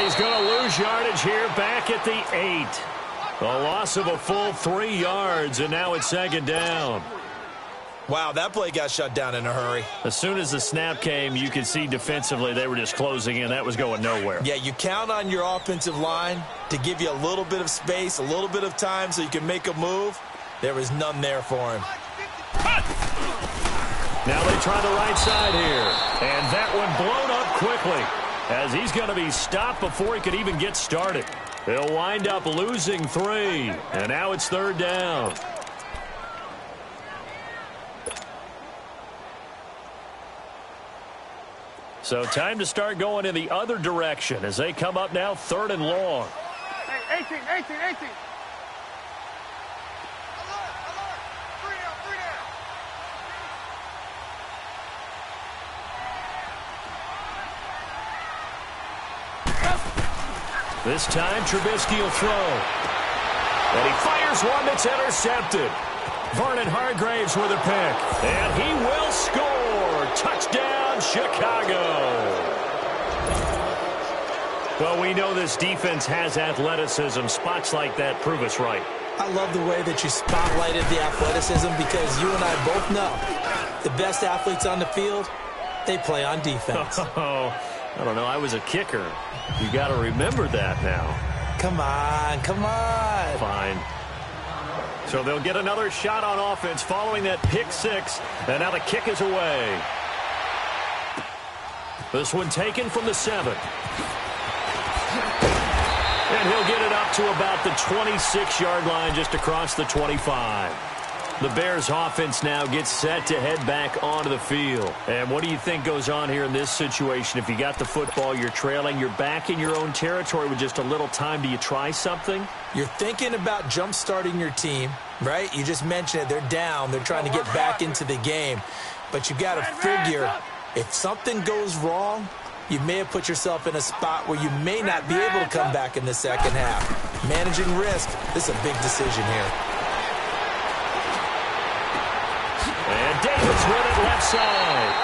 he's going to lose yardage here back at the 8. A loss of a full 3 yards, and now it's second down. Wow, that play got shut down in a hurry. As soon as the snap came, you could see defensively they were just closing in. That was going nowhere. Yeah, you count on your offensive line to give you a little bit of space, a little bit of time so you can make a move. There was none there for him. Now they try the right side here. And that one blown up quickly as he's going to be stopped before he could even get started. They'll wind up losing 3. And now it's third down. So time to start going in the other direction as they come up now third and long. Hey, 18. Alert. 3 down. This time Trubisky will throw. And he fires one that's intercepted. Vernon Hargraves with a pick. And he will score. Touchdown, Chicago. Well, we know this defense has athleticism. Spots like that prove us right. I love the way that you spotlighted the athleticism because you and I both know the best athletes on the field, they play on defense. Oh, I don't know. I was a kicker. You got to remember that now. Come on. Fine. So they'll get another shot on offense following that pick 6. And now the kick is away. This one taken from the 7. And he'll get it up to about the 26-yard line just across the 25. The Bears offense now gets set to head back onto the field. And what do you think goes on here in this situation? If you got the football, you're trailing, you're back in your own territory with just a little time. Do you try something? You're thinking about jump-starting your team, right? You just mentioned it. They're down. They're trying to get back into the game. But you got to figure if something goes wrong, you may have put yourself in a spot where you may not be able to come back in the second half. Managing risk, this is a big decision here. And Davis with it left side.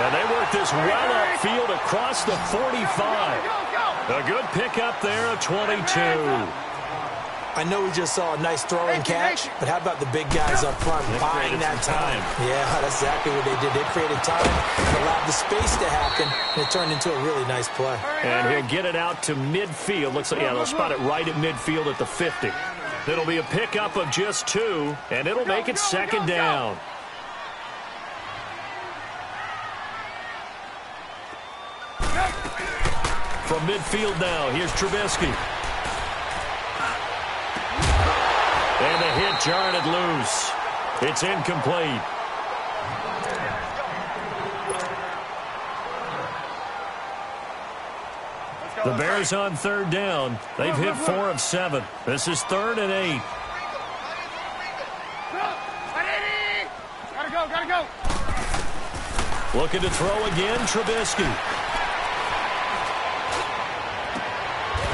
And they work this well upfield across the 45. A good pickup there of 22. I know we just saw a nice throw and catch, but how about the big guys up front buying that time? Yeah, that's exactly what they did. They created time and allowed the space to happen, and it turned into a really nice play. And he'll get it out to midfield. Looks like, yeah, they'll spot it right at midfield at the 50. It'll be a pickup of just 2, and it'll make it second down. From midfield now, here's Trubisky. And the hit jarred it loose. It's incomplete. The Bears on third down. They've hit 4 of 7. This is 3rd and 8. Gotta go. Looking to throw again, Trubisky.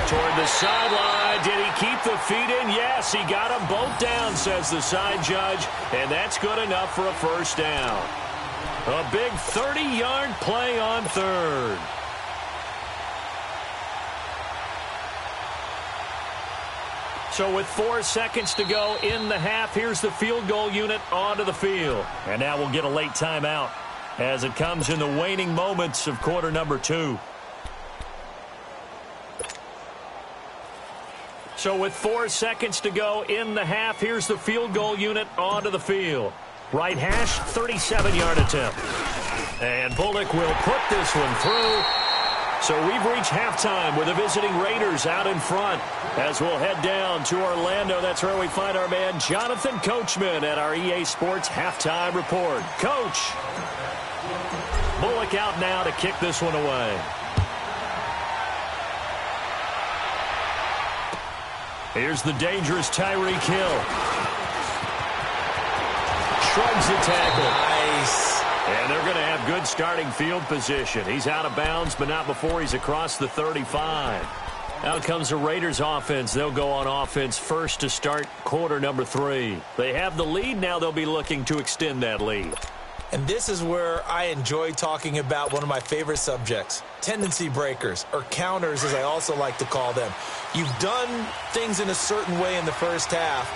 Toward the sideline. Did he keep the feet in? Yes, he got them both down, says the side judge. And that's good enough for a first down. A big 30-yard play on third. So with 4 seconds to go in the half, here's the field goal unit onto the field. And now we'll get a late timeout as it comes in the waning moments of quarter number 2. So with 4 seconds to go in the half, here's the field goal unit onto the field. Right hash, 37-yard attempt. And Bullock will put this one through. So we've reached halftime with the visiting Raiders out in front. As we'll head down to Orlando, that's where we find our man Jonathan Coachman at our EA Sports Halftime Report. Coach, Bullock out now to kick this one away. Here's the dangerous Tyreek Hill. Shrugs the tackle. Nice. And they're going to have good starting field position. He's out of bounds, but not before he's across the 35. Out comes the Raiders offense. They'll go on offense first to start quarter number 3. They have the lead. Now they'll be looking to extend that lead. And this is where I enjoy talking about one of my favorite subjects, tendency breakers, or counters as I also like to call them. You've done things in a certain way in the first half,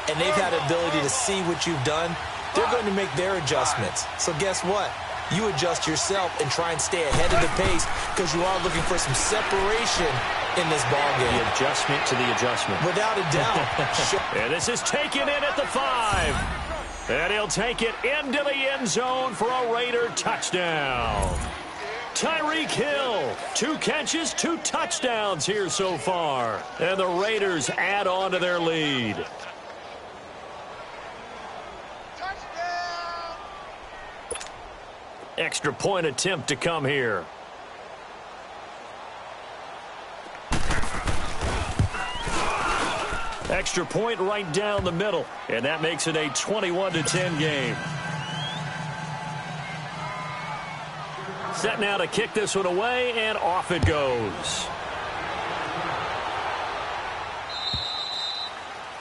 and they've had the ability to see what you've done. They're going to make their adjustments. So guess what? You adjust yourself and try and stay ahead of the pace because you are looking for some separation in this ballgame. The adjustment to the adjustment. Without a doubt. And this is taken in at the 5. And he'll take it into the end zone for a Raider touchdown. Tyreek Hill, 2 catches, 2 touchdowns here so far. And the Raiders add on to their lead. Touchdown! Extra point attempt to come here. Extra point right down the middle, and that makes it a 21-10 game. Set now to kick this one away, and off it goes.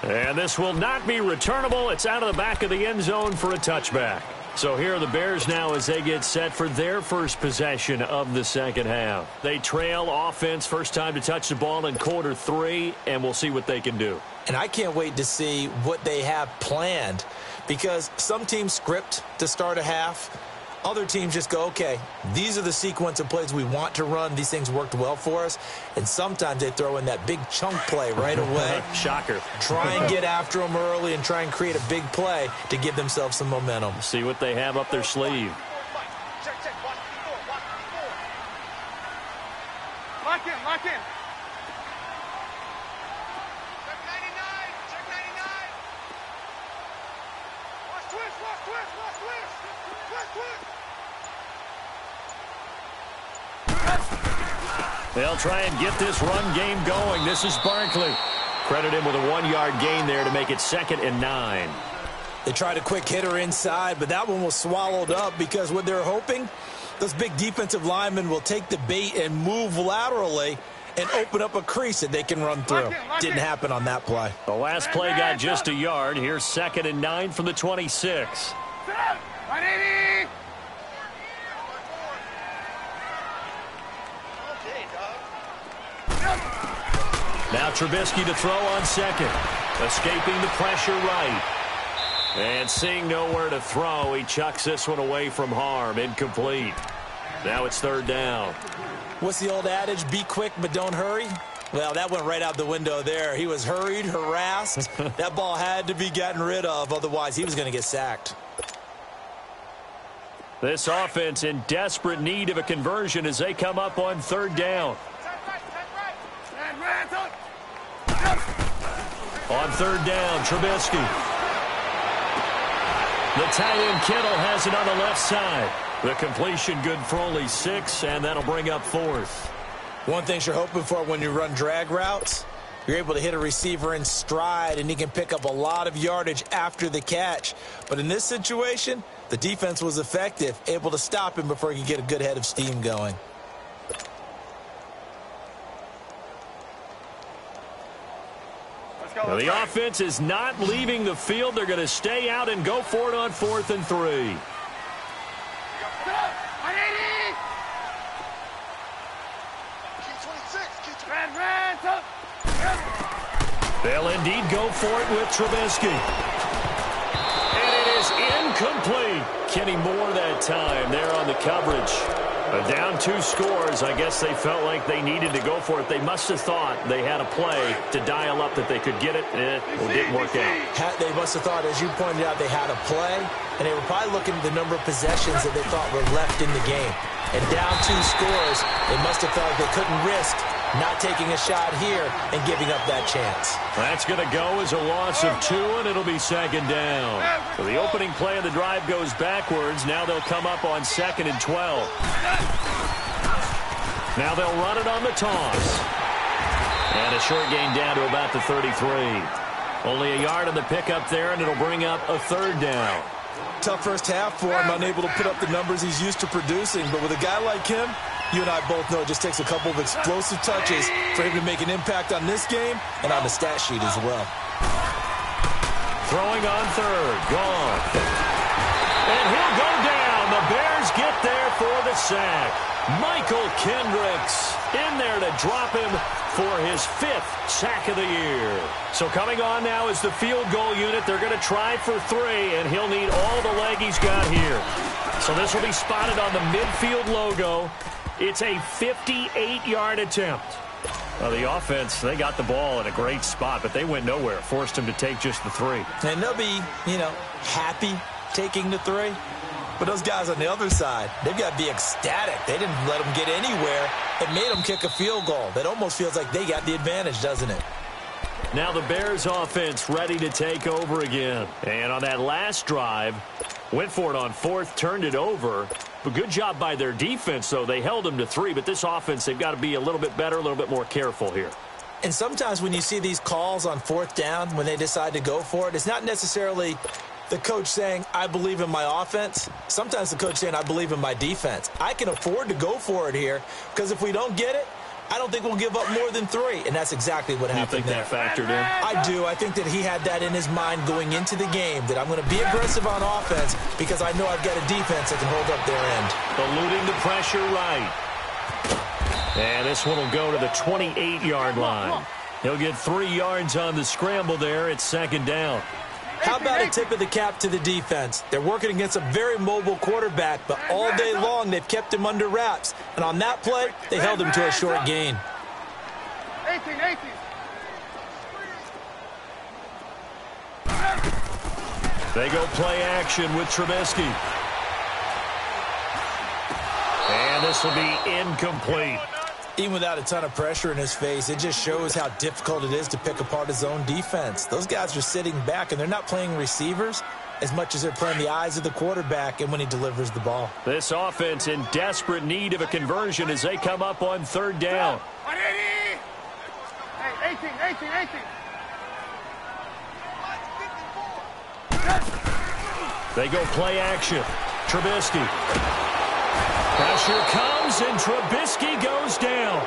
And this will not be returnable. It's out of the back of the end zone for a touchback. So here are the Bears now as they get set for their first possession of the second half. They trail offense, first time to touch the ball in quarter 3, and we'll see what they can do. And I can't wait to see what they have planned because some teams script to start a half. Other teams just go, okay, these are the sequence of plays we want to run. These things worked well for us. And sometimes they throw in that big chunk play right away. Shocker. Try and get after them early and try and create a big play to give themselves some momentum. See what they have up their sleeve. Check, check, watch before. Lock in, lock in. Check 99, check 99. Watch twist, watch twist, watch twist. Twist, twist. They'll try and get this run game going. This is Barkley. Credit him with a 1-yard gain there to make it 2nd and 9. They tried a quick hitter inside, but that one was swallowed up because what they're hoping, those big defensive linemen will take the bait and move laterally and open up a crease that they can run through. Didn't happen on that play. The last play got just a yard. Here's 2nd and 9 from the 26. 180. Now Trubisky to throw on 2nd. Escaping the pressure right. And seeing nowhere to throw, he chucks this one away from harm. Incomplete. Now it's 3rd down. What's the old adage? Be quick, but don't hurry. Well, that went right out the window there. He was hurried, harassed. That ball had to be gotten rid of. Otherwise, he was going to get sacked. This offense in desperate need of a conversion as they come up on 3rd down. On 3rd down, Trubisky. The tight end Kittle has it on the left side. The completion good for only 6, and that'll bring up 4th. One thing you're hoping for when you run drag routes, you're able to hit a receiver in stride, and he can pick up a lot of yardage after the catch. But in this situation, the defense was effective, able to stop him before he could get a good head of steam going. Well, the offense is not leaving the field. They're going to stay out and go for it on 4th and 3. They'll indeed go for it with Trubisky. And it is incomplete. Kenny Moore that time there on the coverage. Down 2 scores. I guess they felt like they needed to go for it. They must have thought they had a play to dial up that they could get it. It didn't work out. They must have thought, as you pointed out, they had a play, and they were probably looking at the number of possessions that they thought were left in the game. And down 2 scores, they must have felt like they couldn't risk not taking a shot here and giving up that chance. That's going to go as a loss of 2, and it'll be 2nd down. So the opening play of the drive goes backwards. Now they'll come up on 2nd and 12. Now they'll run it on the toss. And a short gain down to about the 33. Only a yard on the pickup there, and it'll bring up a 3rd down. Tough first half for him, unable to put up the numbers he's used to producing. But with a guy like him, you and I both know it just takes a couple of explosive touches for him to make an impact on this game and on the stat sheet as well. Throwing on 3rd. Gone. And he'll go down. And the Bears get there for the sack. Michael Kendricks in there to drop him for his 5th sack of the year. So coming on now is the field goal unit. They're going to try for 3, and he'll need all the leg he's got here. So this will be spotted on the midfield logo. It's a 58-yard attempt. Well, the offense, they got the ball in a great spot, but they went nowhere. Forced him to take just the 3. And they'll be, happy taking the 3. But those guys on the other side, they've got to be ecstatic. They didn't let them get anywhere. It made them kick a field goal. That almost feels like they got the advantage, doesn't it? Now the Bears offense ready to take over again. And on that last drive, went for it on 4th, turned it over. But good job by their defense, though. They held them to 3, but this offense, they've got to be a little bit better, a little bit more careful here. And sometimes when you see these calls on 4th down, when they decide to go for it, it's not necessarily the coach saying, I believe in my offense. Sometimes the coach saying, I believe in my defense. I can afford to go for it here because if we don't get it, I don't think we'll give up more than 3. And that's exactly what happened there. You think that factored in? I do. I think that he had that in his mind going into the game, that I'm going to be aggressive on offense because I know I've got a defense that can hold up their end. Eluding the pressure right. And this one will go to the 28-yard line. He'll get 3 yards on the scramble there. It's 2nd down. How about a tip of the cap to the defense? They're working against a very mobile quarterback, but all day long they've kept him under wraps. And on that play, they held him to a short gain. 18. They go play action with Trubisky. And this will be incomplete. Even without a ton of pressure in his face, it just shows how difficult it is to pick apart his own defense. Those guys are sitting back, and they're not playing receivers as much as they're playing the eyes of the quarterback and when he delivers the ball. This offense in desperate need of a conversion as they come up on 3rd down. 18. They go play action. Trubisky. Pressure comes, and Trubisky goes down.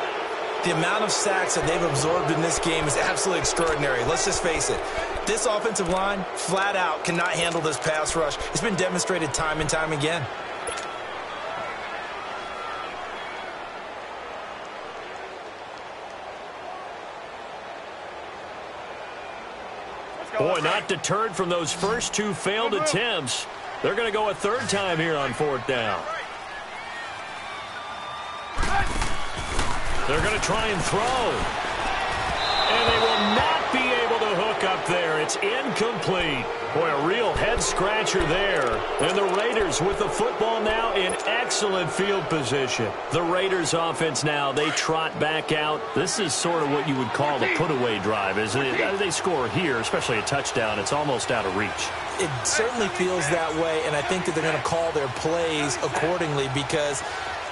The amount of sacks that they've absorbed in this game is absolutely extraordinary. Let's just face it. This offensive line, flat out, cannot handle this pass rush. It's been demonstrated time and time again. Boy, not deterred from those first 2 failed attempts. They're going to go a 3rd time here on 4th down. They're going to try and throw. And they will not be able to hook up there. It's incomplete. Boy, a real head-scratcher there. And the Raiders with the football now in excellent field position. The Raiders offense now, they trot back out. This is sort of what you would call the put-away drive, isn't it? As they score here, especially a touchdown, it's almost out of reach. It certainly feels that way, and I think that they're going to call their plays accordingly because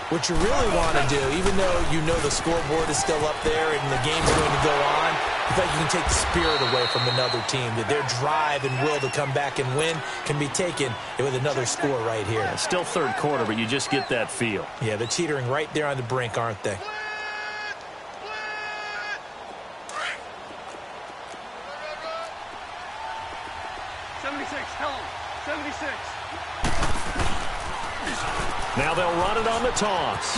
what you really want to do, even though you know the scoreboard is still up there and the game's going to go on, I feel like you can take the spirit away from another team, that their drive and will to come back and win can be taken with another score right here. Yeah, still 3rd quarter, but you just get that feel. Yeah, they're teetering right there on the brink, aren't they? Now they'll run it on the toss.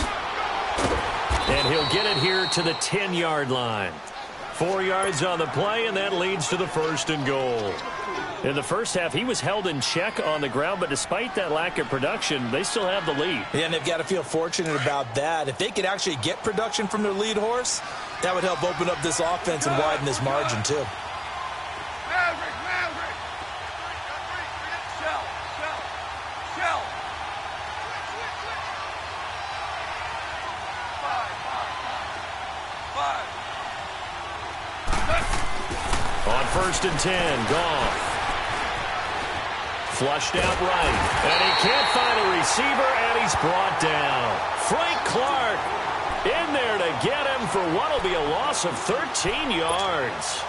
And he'll get it here to the 10-yard line. 4 yards on the play, and that leads to the 1st and goal. In the first half, he was held in check on the ground, but despite that lack of production, they still have the lead. Yeah, and they've got to feel fortunate about that. If they could actually get production from their lead horse, that would help open up this offense and widen this margin, too. On 1st and 10, Goff. Flushed out right. And he can't find a receiver, and he's brought down. Frank Clark in there to get him for what will be a loss of 13 yards.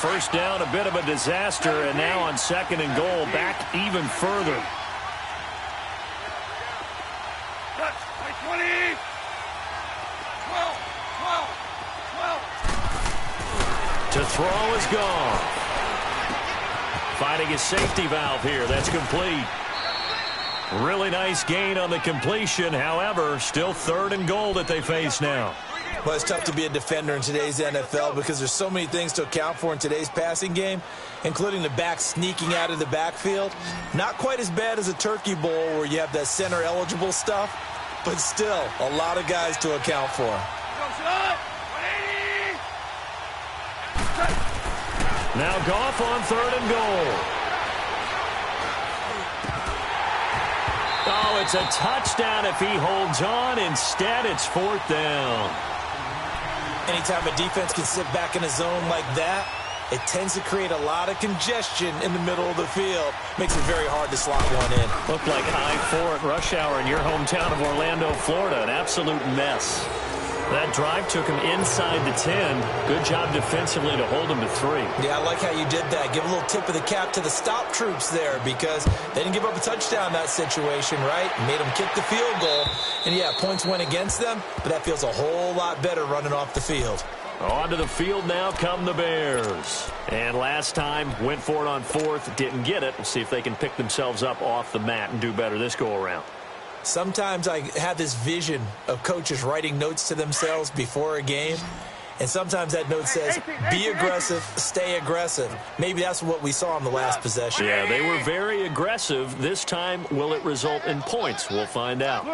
First down, a bit of a disaster, and now on 2nd and goal, back even further. 20. 12. To throw is gone. finding his safety valve here. That's complete. Really nice gain on the completion. However, still 3rd and goal that they face now. Well, it's tough to be a defender in today's NFL because there's so many things to account for in today's passing game, including the back sneaking out of the backfield. Not quite as bad as a turkey bowl where you have that center-eligible stuff, but still a lot of guys to account for. Now Goff on 3rd and goal. Oh, it's a touchdown if he holds on. Instead, it's 4th down. Anytime a defense can sit back in a zone like that, it tends to create a lot of congestion in the middle of the field. Makes it very hard to slot one in. Looked like I-4 at rush hour in your hometown of Orlando, Florida. An absolute mess. That drive took him inside the 10. Good job defensively to hold him to 3. Yeah, I like how you did that. Give a little tip of the cap to the stop troops there because they didn't give up a touchdown in that situation, right? Made them kick the field goal. And, yeah, points went against them, but that feels a whole lot better running off the field. Onto the field now come the Bears. And last time, went for it on 4th, didn't get it. We'll see if they can pick themselves up off the mat and do better this go-around. Sometimes I have this vision of coaches writing notes to themselves before a game, and sometimes that note says, be aggressive, stay aggressive. Maybe that's what we saw in the last possession. Yeah, they were very aggressive. This time, will it result in points? We'll find out.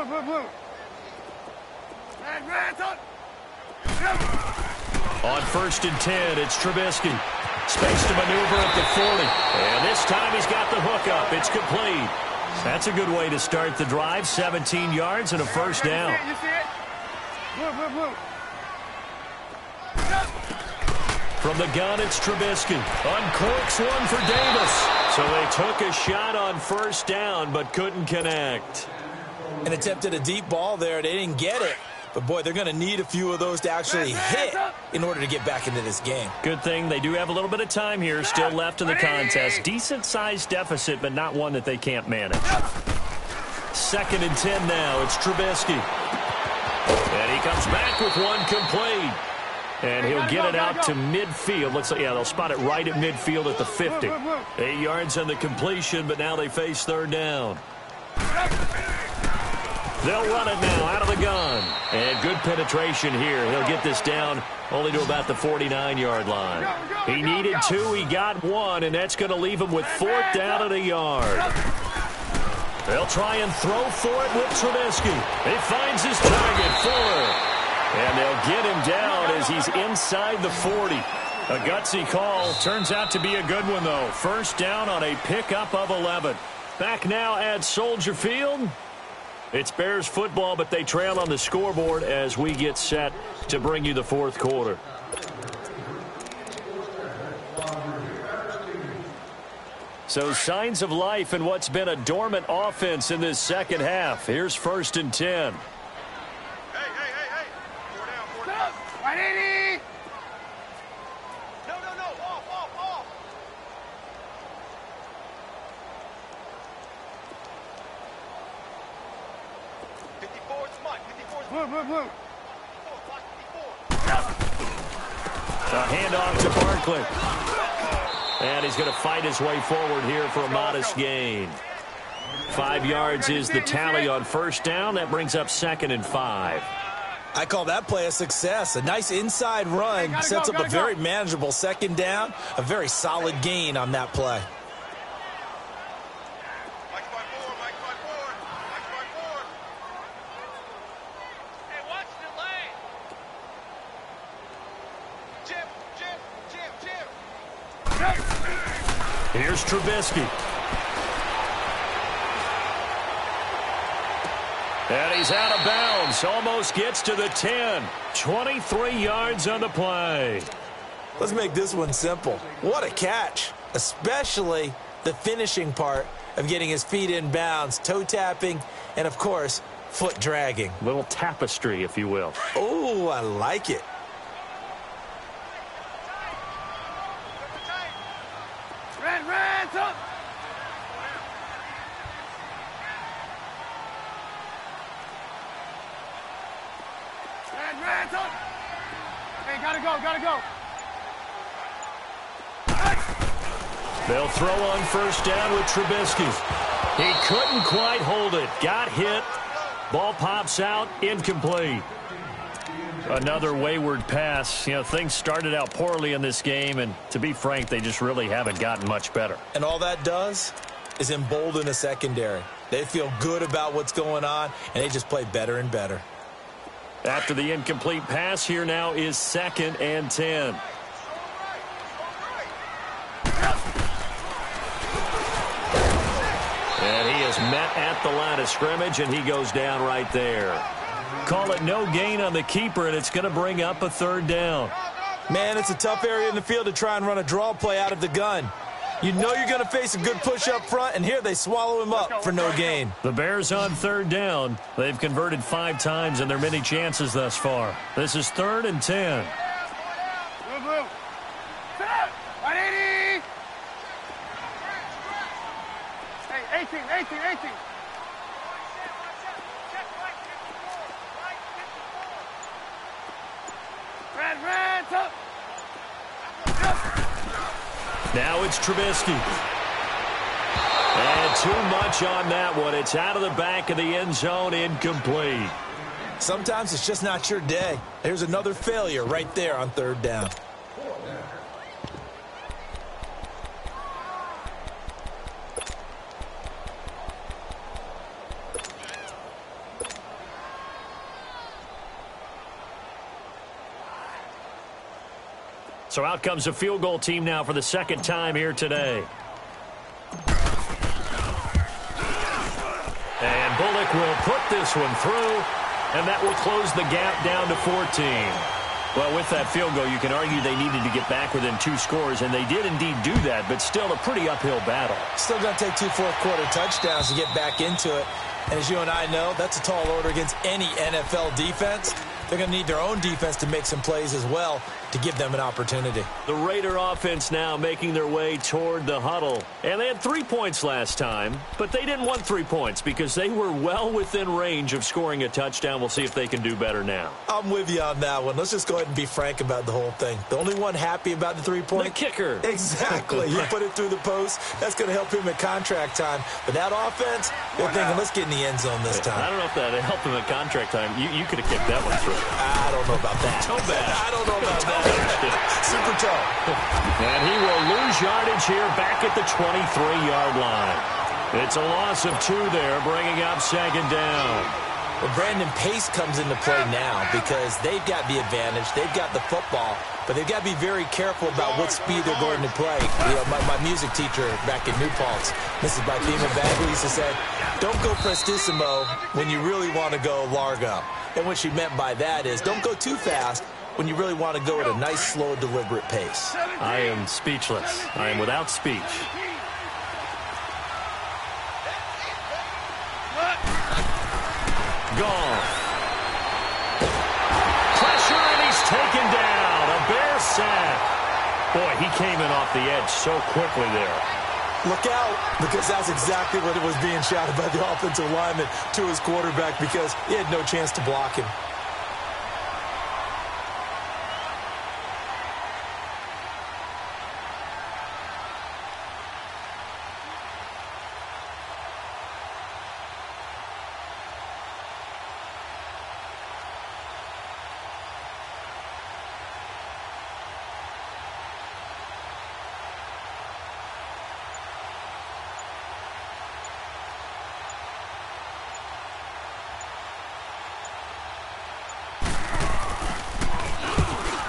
On 1st and 10, it's Trubisky. Space to maneuver at the 40. And this time he's got the hook up. It's complete. That's a good way to start the drive. 17 yards and a 1st down. You see it? Blue. From the gun, it's Trubisky. Uncorks one for Davis. So they took a shot on 1st down, but couldn't connect. And attempted a deep ball there. They didn't get it. But, boy, they're going to need a few of those to actually hit in order to get back into this game. Good thing they do have a little bit of time here still left in the contest. Decent-sized deficit, but not one that they can't manage. 2nd and 10 now. It's Trubisky. And he comes back with one complete. And he'll get it out to midfield. Looks like, yeah, they'll spot it right at midfield at the 50. 8 yards on the completion, but now they face 3rd down. They'll run it now out of the gun. And good penetration here. He'll get this down only to about the 49-yard line. He needed 2. He got 1, and that's going to leave him with 4th down and a yard. They'll try and throw for it with Trubisky. He finds his target, Fuller. And they'll get him down as he's inside the 40. A gutsy call. Turns out to be a good one, though. 1st down on a pickup of 11. Back now at Soldier Field. It's Bears football, but they trail on the scoreboard as we get set to bring you the 4th quarter. So signs of life in what's been a dormant offense in this 2nd half. Here's 1st and 10. Hey. 4 down. 180. No. Off. 54 is mine. 54 is mine. Blue. A handoff to Barkley. And he's going to fight his way forward here for a modest gain. 5 yards is the tally on 1st down. That brings up 2nd and 5. I call that play a success. A nice inside run sets up a very manageable 2nd down. A very solid gain on that play. Here's Trubisky. And he's out of bounds. Almost gets to the 10. 23 yards on the play. Let's make this one simple. What a catch. Especially the finishing part of getting his feet in bounds, toe tapping, and, of course, foot dragging. Little tapestry, if you will. Oh, I like it. Red, up. Red, up. Hey, gotta go. They'll throw on first down with Trubisky. He couldn't quite hold it. Got hit. Ball pops out. Incomplete. Another wayward pass. You know, things started out poorly in this game, and to be frank, they just really haven't gotten much better. And all that does is embolden the secondary. They feel good about what's going on, and they just play better and better. After the incomplete pass, here now is 2nd and 10. And he is met at the line of scrimmage, and he goes down right there. Call it no gain on the keeper, and it's going to bring up a 3rd down. Man, it's a tough area in the field to try and run a draw play out of the gun. You know you're going to face a good push up front, and here they swallow him up for no gain. The Bears on 3rd down. They've converted 5 times in their many chances thus far. This is 3rd and 10. Blue. 180. Hey, 18. Red, up. Now it's Trubisky. And too much on that one. It's out of the back of the end zone, incomplete. Sometimes it's just not your day. There's another failure right there on 3rd down. So out comes a field goal team now for the 2nd time here today. And Bullock will put this one through, and that will close the gap down to 14. Well, with that field goal, you can argue they needed to get back within 2 scores, and they did indeed do that, but still a pretty uphill battle. Still going to take 2 fourth-quarter touchdowns to get back into it. And as you and I know, that's a tall order against any NFL defense. They're going to need their own defense to make some plays as well to give them an opportunity. The Raider offense now making their way toward the huddle. And they had 3 points last time, but they didn't want 3 points because they were well within range of scoring a touchdown. We'll see if they can do better now. I'm with you on that one. Let's just go ahead and be frank about the whole thing. The only one happy about the 3-point? The kicker. Exactly. He put it through the post. That's going to help him at contract time. But that offense, they're thinking, let's get in the end zone this time. I don't know if that helped him at contract time. You could have kicked that one through. I don't know about that. Toe bad. I don't know about that. Super toe. And he will lose yardage here back at the 23-yard line. It's a loss of 2 there, bringing up 2nd down. Well, Brandon, pace comes into play now because they've got the advantage. They've got the football, but they've got to be very careful about what speed they're going to play. You know, my music teacher back in New Paltz, Mrs. Bifema Bagley, used to say, don't go prestissimo when you really want to go largo. And what she meant by that is don't go too fast when you really want to go at a nice, slow, deliberate pace. I am speechless. I am without speech. Goff. Pressure, and he's taken down. A Bear sack. Boy, he came in off the edge so quickly there. Look out, because that's exactly what it was being shouted by the offensive lineman to his quarterback because he had no chance to block him.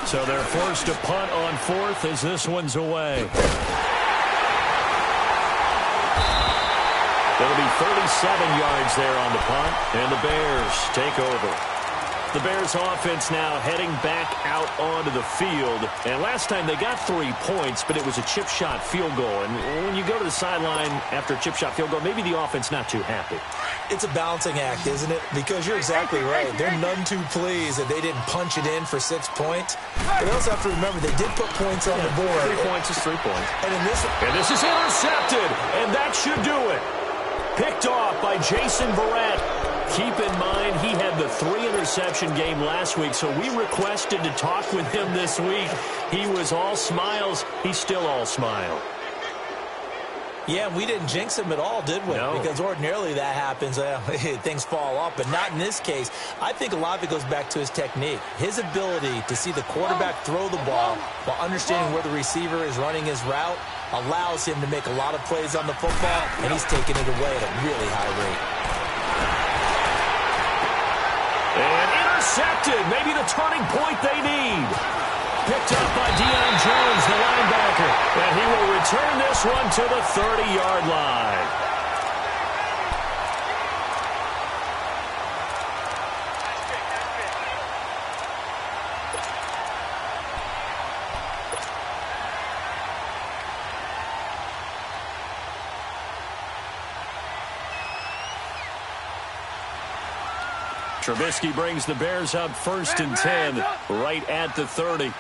So they're forced to punt on 4th as this one's away. It'll be 37 yards there on the punt, and the Bears take over. The Bears offense now heading back out onto the field. And last time they got 3 points, but it was a chip shot field goal. And when you go to the sideline after a chip shot field goal, maybe the offense not too happy. It's a balancing act, isn't it? Because you're exactly right. They're none too pleased that they didn't punch it in for 6 points. But they also have to remember they did put points on the board. 3 points is 3 points. And this is intercepted, and that should do it. Picked off by Jason Verrett. Keep in mind, he had the 3-interception game last week, so we requested to talk with him this week. He was all smiles. He's still all smile. Yeah, we didn't jinx him at all, did we? No. Because ordinarily that happens. Things fall off, but not in this case. I think a lot of it goes back to his technique. His ability to see the quarterback throw the ball while understanding where the receiver is running his route allows him to make a lot of plays on the football, and he's taking it away at a really high rate. And intercepted. Maybe the turning point they need. Picked up by Deion Jones, the linebacker. And he will return this one to the 30-yard line. Trubisky brings the Bears up 1st and 10, right at the 30.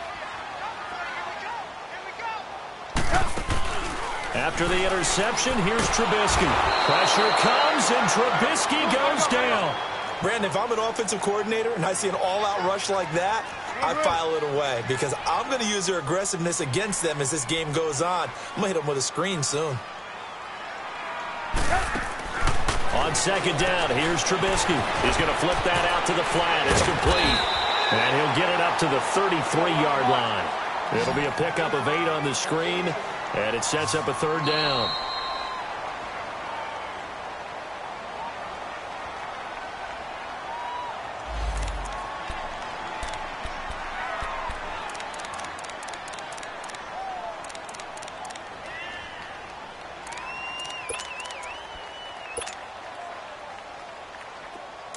After the interception, here's Trubisky. Pressure comes, and Trubisky goes down. Brandon, if I'm an offensive coordinator and I see an all-out rush like that, I file it away because I'm going to use their aggressiveness against them as this game goes on. I'm going to hit them with a screen soon. On 2nd down, here's Trubisky. He's going to flip that out to the flat. It's complete. And he'll get it up to the 33-yard line. It'll be a pickup of 8 on the screen, and it sets up a 3rd down.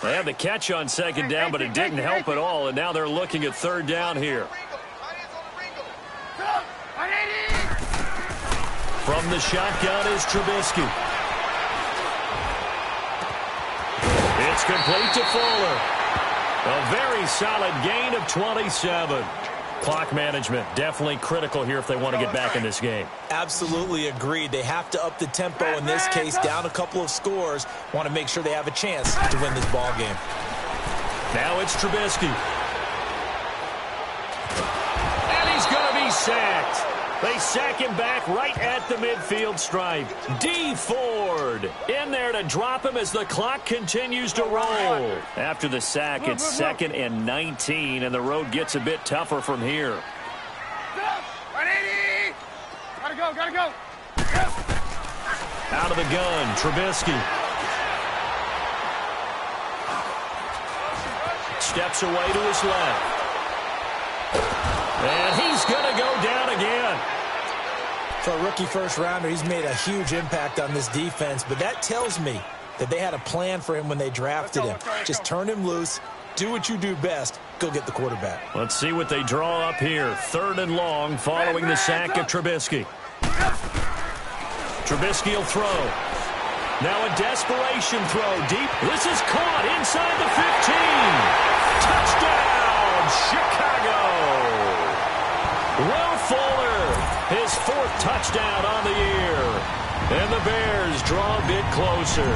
They had the catch on 2nd down, but it didn't help at all, and now they're looking at 3rd down here. From the shotgun is Trubisky. It's complete to Fuller. A very solid gain of 27. Clock management definitely critical here if they want to get back in this game. Absolutely agreed. They have to up the tempo in this case, down a couple of scores. Want to make sure they have a chance to win this ball game. Now it's Trubisky. And he's going to be sacked. They sack him back right at the midfield stripe. D. Ford in there to drop him as the clock continues to roll. After the sack, it's 2nd and 19, and the road gets a bit tougher from here. Gotta go. Out of the gun, Trubisky. Steps away to his left. And he's going to go down again. For a rookie first-rounder, he's made a huge impact on this defense, but that tells me that they had a plan for him when they drafted him. Just turn him loose, do what you do best, go get the quarterback. Let's see what they draw up here. 3rd and long following the sack of Trubisky. Trubisky will throw. Now a desperation throw deep. This is caught inside the 15. Touchdown, Chicago. Will Fuller, his 4th touchdown on the year. And the Bears draw a bit closer.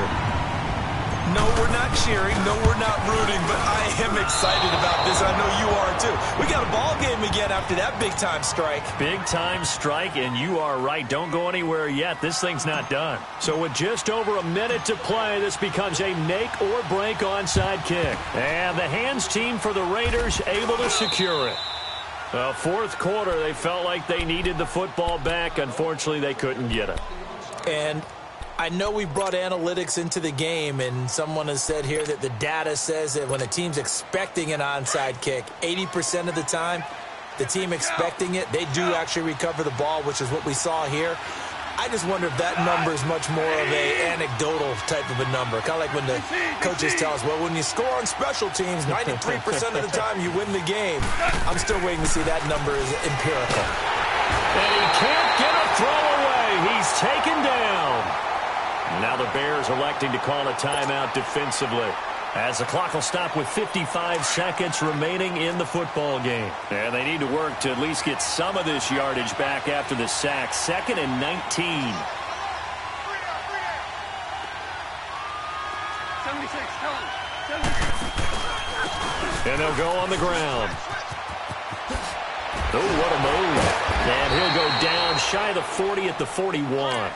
No, we're not cheering. No, we're not rooting, but I am excited about this. I know you are, too. We got a ball game again after that big-time strike. Big-time strike, and you are right. Don't go anywhere yet. This thing's not done. So with just over a minute to play, this becomes a make-or-break onside kick. And the hands team for the Raiders able to secure it. 4th quarter, they felt like they needed the football back. Unfortunately, they couldn't get it. And I know we brought analytics into the game, and someone has said here that the data says that when a team's expecting an onside kick, 80% of the time, the team expecting it, they do actually recover the ball, which is what we saw here. I just wonder if that number is much more of a anecdotal type of a number. Kind of like when the coaches tell us, well, when you score on special teams, 93% of the time you win the game. I'm still waiting to see that number is empirical. And he can't get a throw away. He's taken down. Now the Bears electing to call a timeout defensively, as the clock will stop with 55 seconds remaining in the football game. And they need to work to at least get some of this yardage back after the sack. 2nd and 19. 76. And they'll go on the ground. Oh, what a move. And he'll go down shy of the 40 at the 41.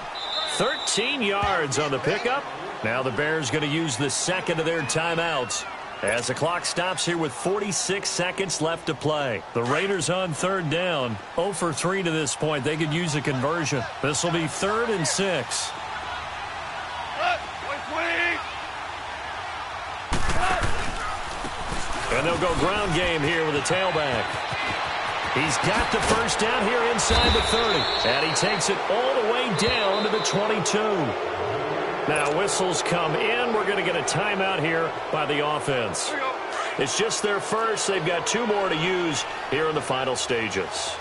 13 yards on the pickup. Now the Bears going to use the second of their timeouts as the clock stops here with 46 seconds left to play. The Raiders on third down, 0 for 3 to this point. They could use a conversion. This will be 3rd and 6. And they'll go ground game here with a tailback. He's got the first down here inside the 30. And he takes it all the way down to the 22. Now whistles come in. We're going to get a timeout here by the offense. It's just their first. They've got 2 more to use here in the final stages.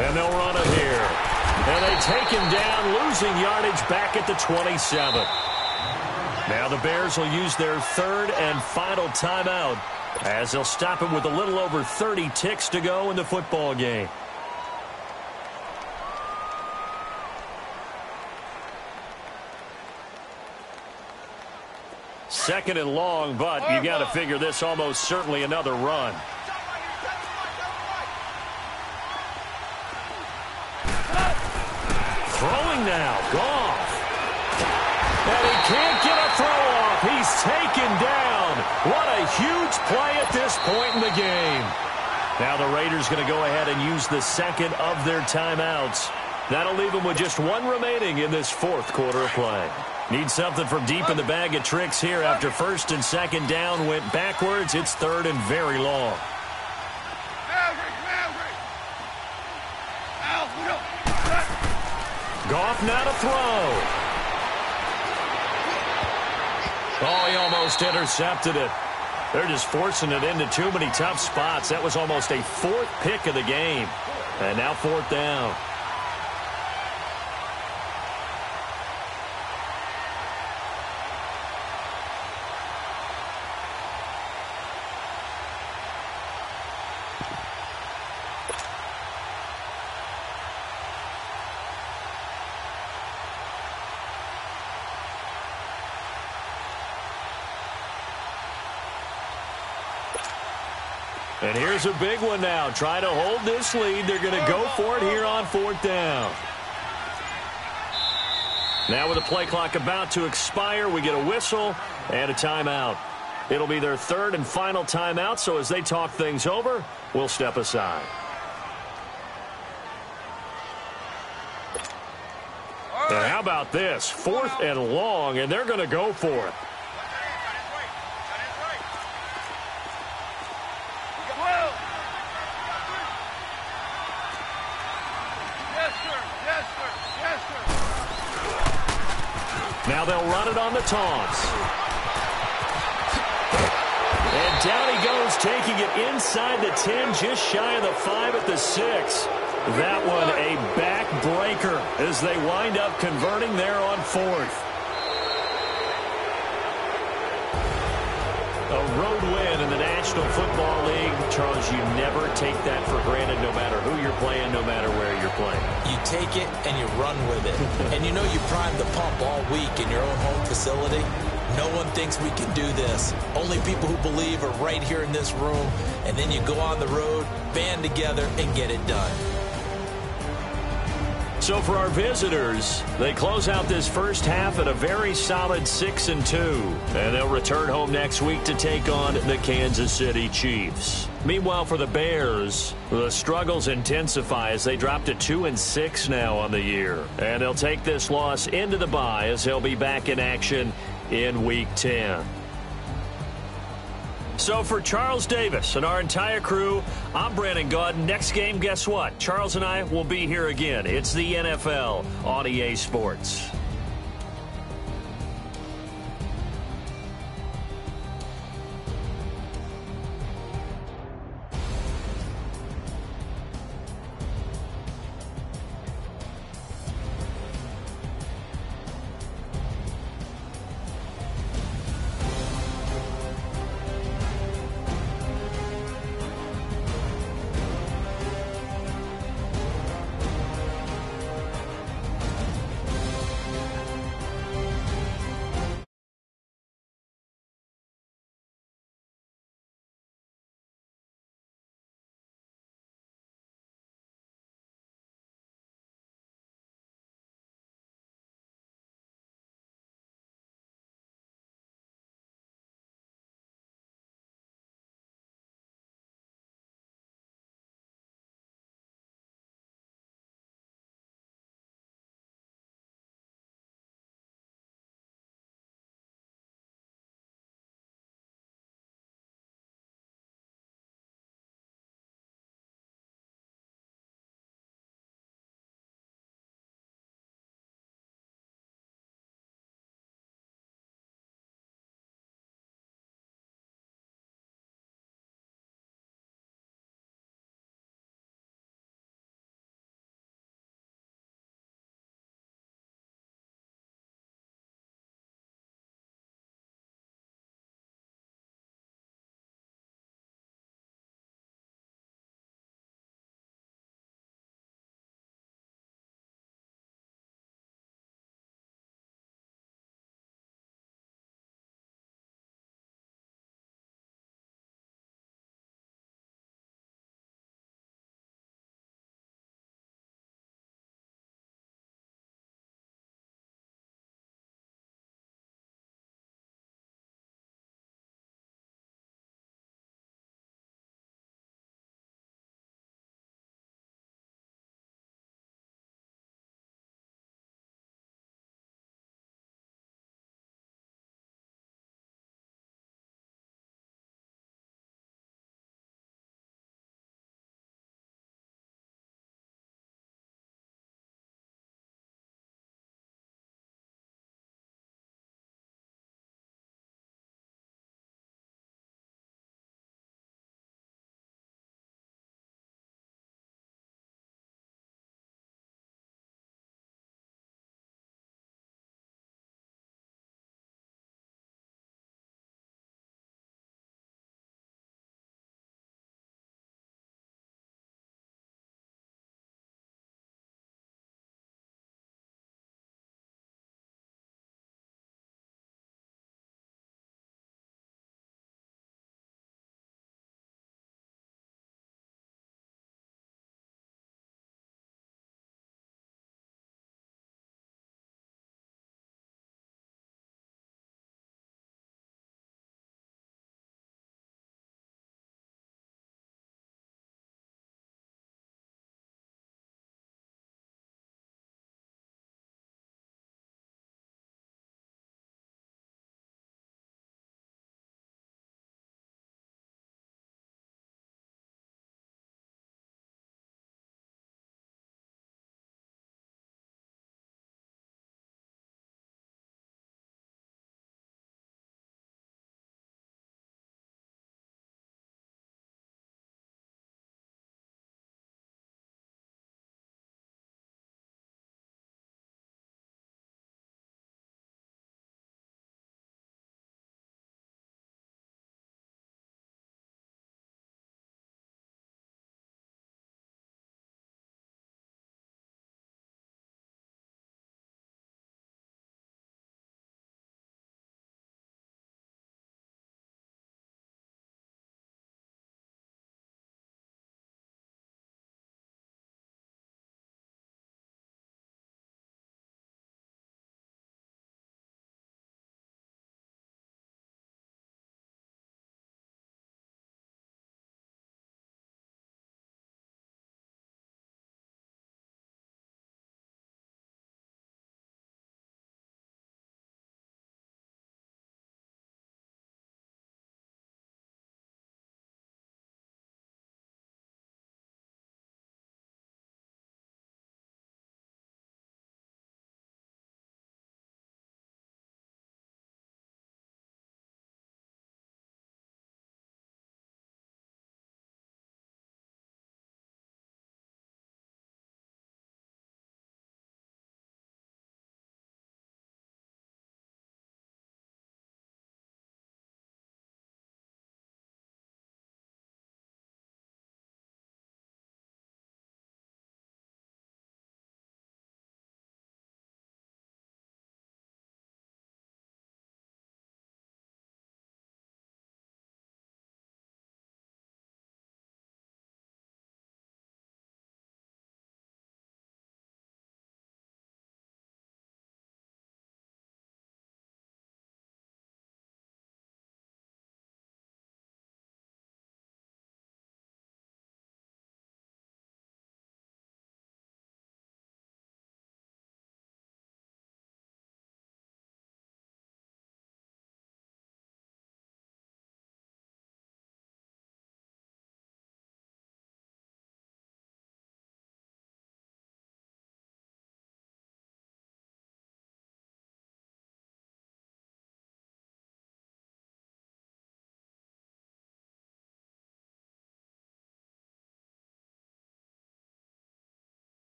And they'll run it here. And they take him down, losing yardage back at the 27. Now the Bears will use their 3rd and final timeout as they'll stop it with a little over 30 ticks to go in the football game. Second and long, but you got to figure this almost certainly another run. Throwing now, Goff. And he can't get a throw off. He's taken down. What a huge play at this point in the game. Now the Raiders going to go ahead and use the second of their timeouts. That'll leave them with just 1 remaining in this 4th quarter of play. Need something from deep in the bag of tricks here after 1st and 2nd down went backwards. It's 3rd and very long. Goff now to throw. Oh, he almost intercepted it. They're just forcing it into too many tough spots. That was almost a 4th pick of the game. And now 4th down. And here's a big one now. Trying to hold this lead. They're going to go for it here on 4th down. Now with the play clock about to expire, we get a whistle and a timeout. It'll be their 3rd and final timeout, so as they talk things over, we'll step aside. And how about this? 4th and long, and they're going to go for it. Now they'll run it on the taunts. And down he goes, taking it inside the 10, just shy of the 5 at the 6. That one a backbreaker as they wind up converting there on 4th. A road win in the National Football League. Charles, you never take that for granted no matter who you're playing, no matter where you're playing. You take it and you run with it. And you know you primed the pump all week in your own home facility. No one thinks we can do this. Only people who believe are right here in this room. And then you go on the road, band together, and get it done. So for our visitors, they close out this first half at a very solid 6-2. And they'll return home next week to take on the Kansas City Chiefs. Meanwhile, for the Bears, the struggles intensify as they drop to 2-6 now on the year. And they'll take this loss into the bye as they'll be back in action in Week 10. So for Charles Davis and our entire crew, I'm Brandon Gaudin. Next game, guess what? Charles and I will be here again. It's the NFL on EA Sports.